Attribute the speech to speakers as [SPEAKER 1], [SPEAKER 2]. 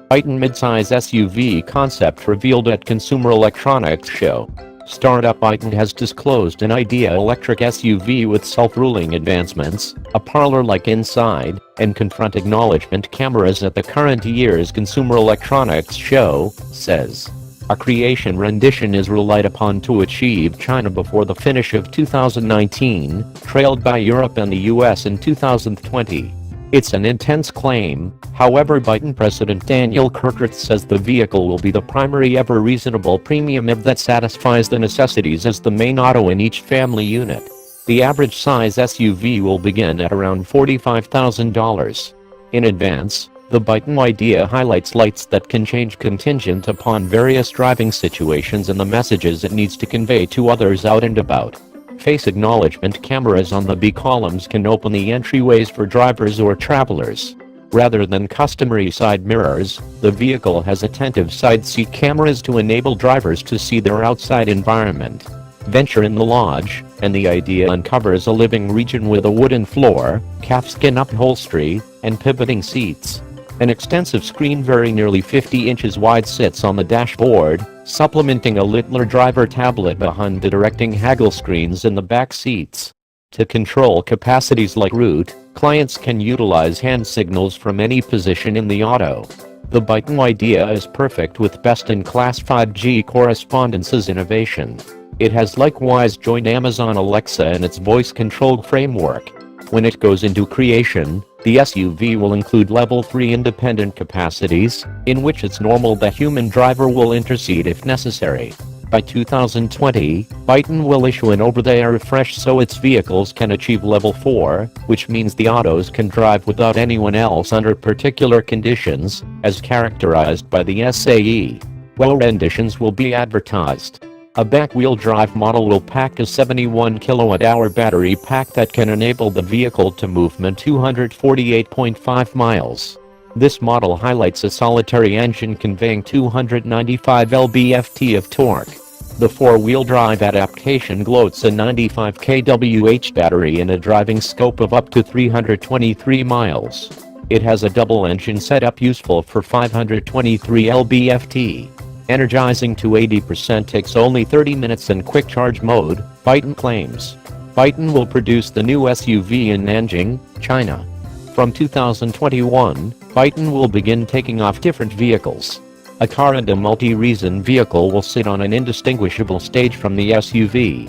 [SPEAKER 1] Byton midsize SUV concept revealed at Consumer Electronics Show. Startup Byton has disclosed an idea electric SUV with self-ruling advancements, a parlor-like inside, and confront acknowledgement cameras at the current year's Consumer Electronics Show, says. A creation rendition is relied upon to achieve China before the finish of 2019, trailed by Europe and the US in 2020. It's an intense claim. However, Byton President Daniel Kirkert says the vehicle will be the primary ever reasonable premium EV that satisfies the necessities as the main auto in each family unit. The average size SUV will begin at around $45,000. In advance, the Byton idea highlights lights that can change contingent upon various driving situations and the messages it needs to convey to others out and about. Face acknowledgement cameras on the B columns can open the entryways for drivers or travelers. Rather than customary side mirrors, the vehicle has attentive side seat cameras to enable drivers to see their outside environment. Venture in the lodge, and the idea uncovers a living region with a wooden floor, calfskin upholstery, and pivoting seats. An extensive screen very nearly 50 inches wide sits on the dashboard, supplementing a littler driver tablet behind the directing haggle screens in the back seats. To control capacities like route, clients can utilize hand signals from any position in the auto. The Byton idea is perfect with best-in-class 5G correspondence's innovation. It has likewise joined Amazon Alexa in its voice-controlled framework. When it goes into creation, the SUV will include Level 3 independent capacities, in which it's normal the human driver will intercede if necessary. By 2020, Byton will issue an over-the-air refresh so its vehicles can achieve Level 4, which means the autos can drive without anyone else under particular conditions, as characterized by the SAE. Well, renditions will be advertised. A back-wheel drive model will pack a 71 kWh battery pack that can enable the vehicle to movement 248.5 miles. This model highlights a solitary engine conveying 295 lb-ft of torque. The four-wheel drive adaptation gloats a 95 kWh battery in a driving scope of up to 323 miles. It has a double-engine setup useful for 523 lb-ft. Energizing to 80% takes only 30 minutes in quick charge mode, Byton claims. Byton will produce the new SUV in Nanjing, China. From 2021, Byton will begin taking off different vehicles. A car and a multi-reason vehicle will sit on an indistinguishable stage from the SUV.